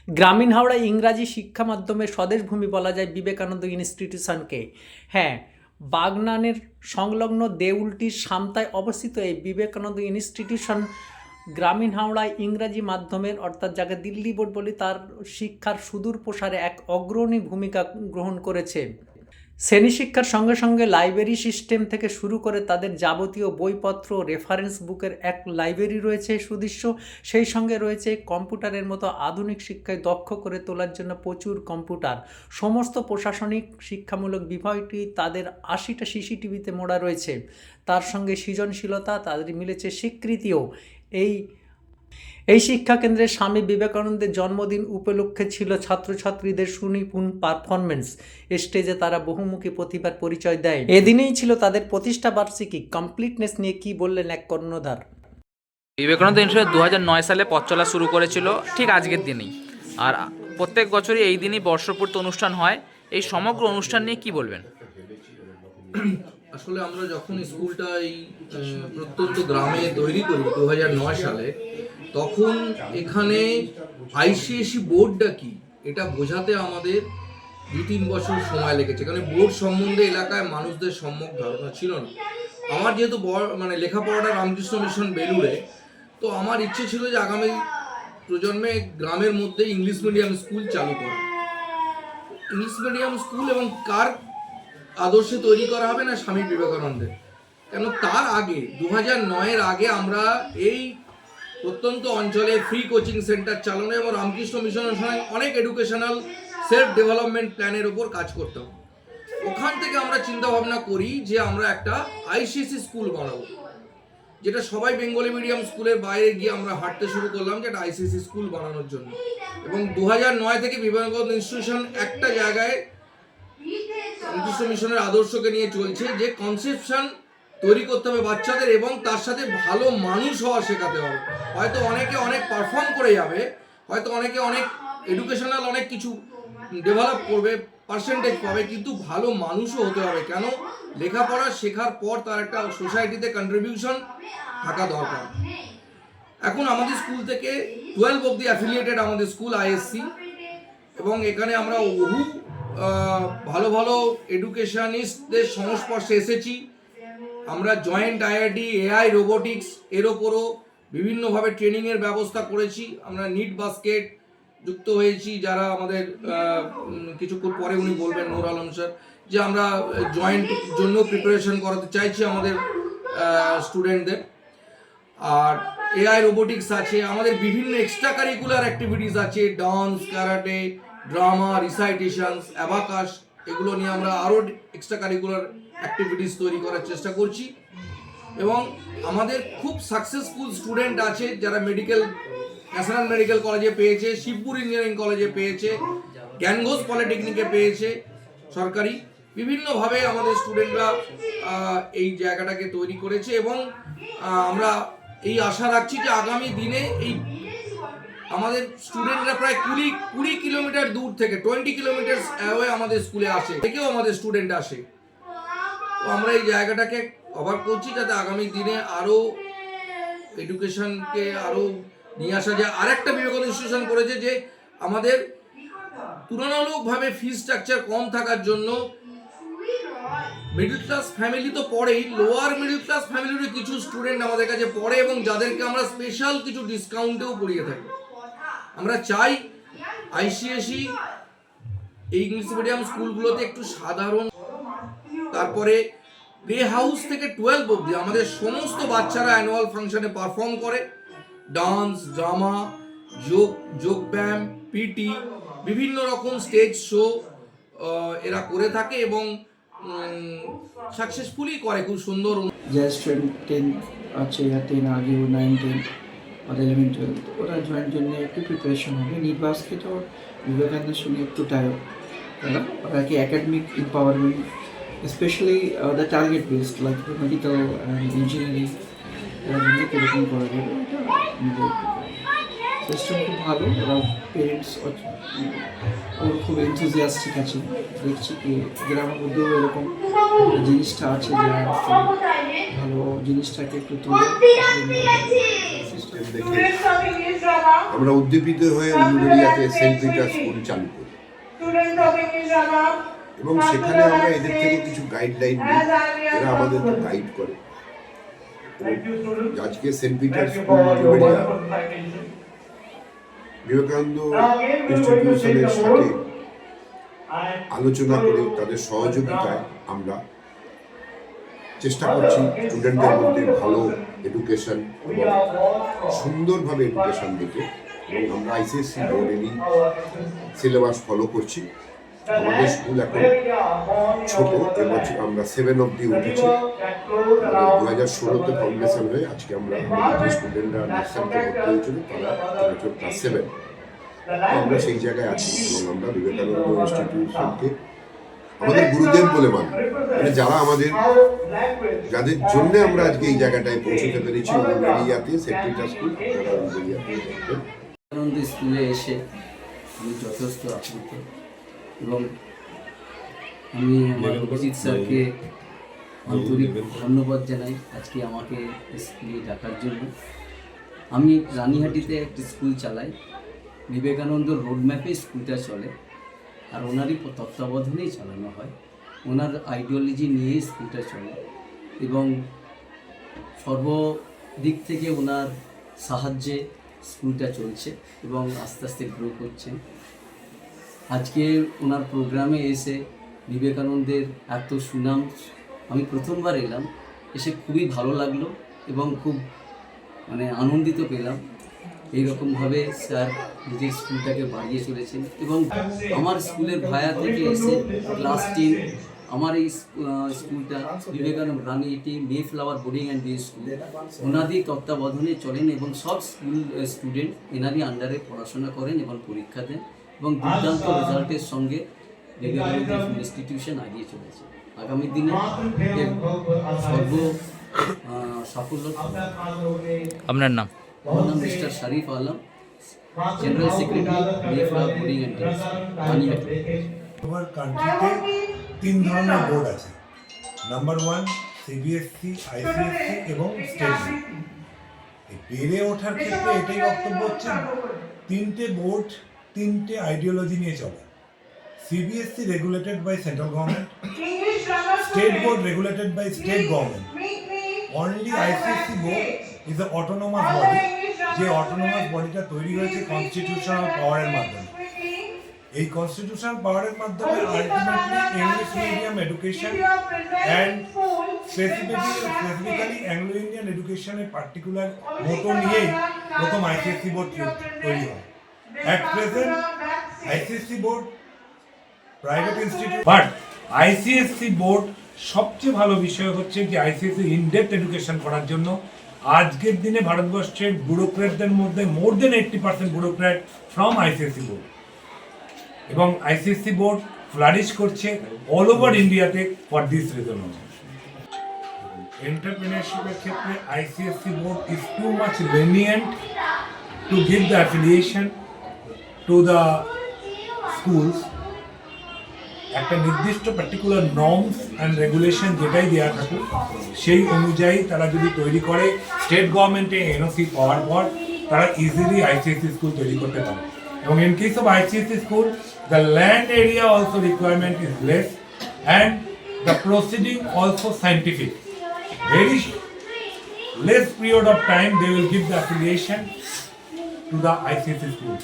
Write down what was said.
গ্রামীণ হাওড়ায় ইংরাজি শিক্ষা মাধ্যমের স্বদেশভূমি বলা যায় বিবেকানন্দ ইনস্টিটিউশনকে। হ্যাঁ, বাগনানের সংলগ্ন দেউলটির সামতায় অবস্থিত এই বিবেকানন্দ ইনস্টিটিউশন গ্রামীণ হাওড়ায় ইংরাজি মাধ্যমের অর্থাৎ যাকে দিল্লি বোর্ড বলি তার শিক্ষার সুদূর প্রসারে এক অগ্রণী ভূমিকা গ্রহণ করেছে। শ্রেণী শিক্ষার সঙ্গে সঙ্গে লাইব্রেরি সিস্টেম থেকে শুরু করে তাদের যাবতীয় বইপত্র রেফারেন্স বুকের এক লাইব্রেরি রয়েছে সুদৃশ্য। সেই সঙ্গে রয়েছে কম্পিউটারের মতো আধুনিক শিক্ষায় দক্ষ করে তোলার জন্য প্রচুর কম্পিউটার। সমস্ত প্রশাসনিক শিক্ষামূলক বিভাগটি তাদের ৮০টা সিসিটিভিতে মোড়া রয়েছে। তার সঙ্গে সৃজনশীলতা তাদের মিলেছে স্বীকৃতিও। এই শিক্ষাকেন্দ্রে স্বামী বিবেকানন্দের জন্মদিন উপলক্ষে ছিল ছাত্রছাত্রীদের সুনিপুণ পারফরমেন্স। স্টেজে তারা বহুমুখী প্রতিভার পরিচয় দেয়। এদিনেই ছিল তাদের প্রতিষ্ঠা বার্ষিকী। কমপ্লিটনেস নিয়ে কি বললেন এক কর্ণধার। বিবেকানন্দ ইনস্টিটিউট 2009 সালে পথ চলা শুরু করেছিল ঠিক আজকের দিনেই, আর প্রত্যেক বছরই এই দিনই বর্ষপূর্তি অনুষ্ঠান হয়। এই সমগ্র অনুষ্ঠান নিয়ে কি বলবেন? আসলে আমরা যখন স্কুলটা এই প্রত্যন্ত গ্রামে তৈরি করি 2009 সালে, তখন এখানে আইসিএসসি বোর্ডটা কি এটা বোঝাতে আমাদের 2-3 বছর সময় লেগেছে, কারণ বোর্ড সম্বন্ধে এলাকায় মানুষদের সম্যক ধারণা ছিল না। আমার যেহেতু লেখাপড়াটা রামকৃষ্ণ মিশন বেলুড়ে, তো আমার ইচ্ছে ছিল যে আগামী প্রজন্মে গ্রামের মধ্যে ইংলিশ মিডিয়াম স্কুল চালু করা। ইংলিশ মিডিয়াম স্কুল এবং কার আদর্শে তৈরি করা হবে না, স্বামী বিবেকানন্দের। কেন তার আগে 2009-এর আগে আমরা এই প্রত্যন্ত অঞ্চলে ফ্রি কোচিং সেন্টার চালানো এবং রামকৃষ্ণ মিশনের সঙ্গে অনেক এডুকেশনাল সেলফ ডেভেলপমেন্ট প্ল্যানের উপর কাজ করতাম। ওখান থেকে আমরা চিন্তা ভাবনা করি যে আমরা একটা আইসিএসসি স্কুল বানাবো, যেটা সবাই বেঙ্গলি মিডিয়াম স্কুলের বাইরে গিয়ে আমরা হাঁটতে শুরু করলাম যে একটা আইসিএসসি স্কুল বানানোর জন্য। এবং 2009 থেকে বিবেকানন্দ ইনস্টিটিউশন একটা জায়গায় রামকৃষ্ণ মিশনের আদর্শকে নিয়ে চলছে যে কনসেপশন তৈরি করতে হবে বাচ্চাদের এবং তার সাথে ভালো মানুষ হওয়া শেখাতে হবে। হয়তো অনেকে অনেক পারফর্ম করে যাবে, হয়তো অনেকে অনেক এডুকেশনাল অনেক কিছু ডেভেলপ করবে, পার্সেন্টেজ পাবে, কিন্তু ভালো মানুষও হতে হবে। কেন লেখাপড়া শেখার পর তার একটা সোসাইটিতে কন্ট্রিবিউশন থাকা দরকার। এখন আমাদের স্কুল থেকে 12 অবধি অ্যাফিলিয়েটেড আমাদের স্কুল আইএসসি, এবং এখানে আমরা বহু ভালো ভালো এডুকেশনিস্টদের সংস্পর্শে এসেছি। আমরা জয়েন্ট আইআইটি এআই রোবোটিক্স এর ওপরও বিভিন্নভাবে ট্রেনিংয়ের ব্যবস্থা করেছি। আমরা নিট বাস্কেট যুক্ত হয়েছি, যারা আমাদের কিছুক্ষণ পরে উনি বলবেন নূর আলম স্যার, যে আমরা জয়েন্ট জন্য প্রিপারেশন করাতে চাইছি আমাদের স্টুডেন্টদের। আর এআই রোবোটিক্স আছে, আমাদের বিভিন্ন এক্সট্রা কারিকুলার অ্যাক্টিভিটিস আছে, ডান্স, ক্যারাটে, ড্রামা, রিসাইটেশনস, অ্যাবাকাস, এগুলো নিয়ে আমরা আরও এক্সট্রা কারিকুলার অ্যাক্টিভিটিস তৈরি করার চেষ্টা করছি। এবং আমাদের খুব সাকসেসফুল স্টুডেন্ট আছে যারা ন্যাশনাল মেডিকেল কলেজে পেয়েছে, শিবপুর ইঞ্জিনিয়ারিং কলেজে পেয়েছে, জ্ঞানঘোষ পলিটেকনিকে পেয়েছে সরকারি। বিভিন্নভাবে আমাদের স্টুডেন্টরা এই জায়গাটাকে তৈরি করেছে এবং আমরা এই আশা রাখছি যে আগামী দিনে এই আমাদের স্টুডেন্টরা প্রায় 20 কিলোমিটার দূর থেকে 20 কিলোমিটার অ্যাওয়ে আমাদের স্কুলে আসে, থেকেও আমাদের স্টুডেন্ট আসে। তো আমরা এই জায়গাটাকে কভার করছি যাতে আগামী দিনে আরও এডুকেশনকে আরও নিয়ে আসা যায়। আরেকটা বিবেকানন্দ ইনস্টিটিউশন করেছে যে আমাদের তুলনামূলকভাবে ফি স্ট্রাকচার কম থাকার জন্য মিডল ক্লাস ফ্যামিলি তো পড়েই, লোয়ার মিডল ক্লাস ফ্যামিলিরও কিছু স্টুডেন্ট আমাদের কাছে পড়ে এবং যাদেরকে আমরা স্পেশাল কিছু ডিসকাউন্টেও পড়িয়ে থাকি। আমরা চাই আইসিএসই এই ইংলিশ মিডিয়াম স্কুলগুলোতে একটু সাধারণ, তারপরে প্লে হাউস থেকে 12 অবধি আমাদের সমস্ত বাচ্চারা অ্যানুয়াল ফাংশনে পারফর্ম করে। ডান্স, ড্রামা, যোগব্যায়াম, পিটি, বিভিন্ন রকম স্টেজ শো এরা করে থাকে এবং সাকসেসফুলি করে, খুব সুন্দর। জাস্ট 10 আছে, 10 আগে 9, 10 আর 11, 12 ওরা জয়েন্ট জন্য একটু প্রিপারেশন হবে। নিট বাস্কেট আর বিবেকানন্দের সঙ্গে একটু টাইপ ওরা কি academic empowerment, specially the target based like medical and engineering, এরা জন্য কীরকম করা যাবে এটা সিস্টেম খুব ভালো। ওরা পেরেন্টস ওর খুব এনথুজিয়াস্টিক আছে। দেখছি কি গ্রামের মধ্যেও এরকম জিনিসটা আছে যে ভালো জিনিসটাকে একটু তুলে সিস্টেম দেখে আমরা উদ্দীপিত হয়ে উলুবেড়িয়াতে সেন্ট পিটার স্কুল চালু করি এবং সেখানে আমরা এদের থেকে কিছু গাইডলাইন নিই, এরা আমাদেরকে গাইড করে। এবং আজকে saint Peter school Uluberia Vivekananda ইনস্টিটিউশনের সাথে আলোচনা করে তাদের সহযোগিতায় আমরা চেষ্টা করছি স্টুডেন্টদের মধ্যে ভালো এডুকেশন এবং সুন্দরভাবে এডুকেশন দিতে, এবং আমরা আইসিএসসি বোর্ডেরই সিলেবাস ফলো করছি। আমাদের স্কুল এখন ছোট, এবছর আমরা 7 অবধি উঠেছি। 2016-তে ফাউন্ডেশন হয়ে আজকে আমরা আমাদের যে স্টুডেন্টরা নার্সারিতে ভর্তি হয়েছিল তারা এবছর ক্লাস 7। আমরা সেই জায়গায় আছি এবং আমরা বিবেকানন্দ ইনস্টিটিউশনকে আমাদের গুরুদেব বলে মানি, মানে যারা আমাদের যাদের জন্য আমরা আজকে এই জায়গাটায় পৌঁছতে পেরেছি উলুবেড়িয়াতে সেন্ট পিটার স্কুল। বিবেকানন্দ স্কুলে এসে আমি যথেষ্ট আপ্লুত এবং আমি আমার অভিজিৎ স্যারকে আন্তরিক ধন্যবাদ জানাই আজকে আমাকে স্কুলে ডাকার জন্য। আমি রানীহাটিতে একটা স্কুল চালাই, বিবেকানন্দ রোডম্যাপে স্কুলটা চলে আর ওনারই তত্ত্বাবধানেই চালানো হয়। ওনার আইডিওলজি নিয়েই স্কুলটা চলে এবং সর্বদিক থেকে ওনার সাহায্যে স্কুলটা চলছে এবং আস্তে আস্তে গ্রো করছেন। আজকে ওনার প্রোগ্রামে এসে বিবেকানন্দের এত সুনাম, আমি প্রথমবার এলাম, এসে খুবই ভালো লাগলো এবং খুব আনন্দিত পেলাম। এইরকমভাবে স্যার নিজের স্কুলটাকে বাড়িয়ে চলেছেন এবং আমার স্কুলের ভায়া থেকে এসে ক্লাস 10 আমার এই স্কুলটা Vivekananda Ranihati Mayflower boarding and day school ওনাদের তত্ত্বাবধানে চলেন এবং সব স্কুল স্টুডেন্ট এনারই আন্ডারে পড়াশোনা করেন এবং পরীক্ষা দেন এবং দুর্দান্ত রেজাল্টের সঙ্গে বিবেকানন্দ ইনস্টিটিউশন এগিয়ে চলেছে। আগামী দিনে সাফল্য। আপনার নাম? আমার নাম mister Sharif Alam, general secretary Mayflower boarding and day school Ranihati. আমার কান্ট্রিতে 3 ধরনের বোর্ড আছে। নাম্বার 1 সিবিএসসি, আইসিএসসি এবং স্টেট বোর্ড। এই বেড়ে ওঠার ক্ষেত্রে এটাই বক্তব্য হচ্ছে 3টে বোর্ড 3টে আইডিওলজি নিয়ে চলে। CBSE regulated by central government, state board regulated by state government. Only ICSE board is a autonomous body, যে অটোনোমাস বডিটা তৈরি হয়েছে কনস্টিটিউশনাল পাওয়ারের মাধ্যমে। এই কনস্টিটিউশনাল পাওয়ারের মাধ্যমে ultimately English medium education and specifically Anglo Indian এডুকেশনের পার্টিকুলার মোটো নিয়েই প্রথম আইসিএসসি বোর্ড তৈরি হয়। At present ICSE board private institute, but ICSE board সবচেয়ে ভালো বিষয় হচ্ছে যে আইসিএসসি ইনডেপথ এডুকেশন করার জন্য আজকের দিনে ভারতবর্ষের ব্যুরোক্র্যাটদের মধ্যে মোর দেন 80% ব্যুরোক্র্যাট ফ্রম আইসিএসসি বোর্ড, এবং আইসিএসসি বোর্ড ফ্লারিশ করছে অল ওভার ইন্ডিয়াতে ফর দিস রিজন। এন্টারপ্রেনারশিপের ক্ষেত্রে ICSE board is too much lenient to give the affiliation to the schools। একটা নির্দিষ্ট পার্টিকুলার নর্মস অ্যান্ড রেগুলেশন যেটাই দেওয়া থাকুক সেই অনুযায়ী তারা যদি তৈরি করে, স্টেট গভর্নমেন্টে এনওসি পাওয়ার পর তারা ইজিলি আইসিএসসি স্কুল তৈরি করতে পারে। এবং in case of ICSE school, the land area also requirement is less and the proceeding also scientific. Very less period of time they will give the affiliation to the ICSE school.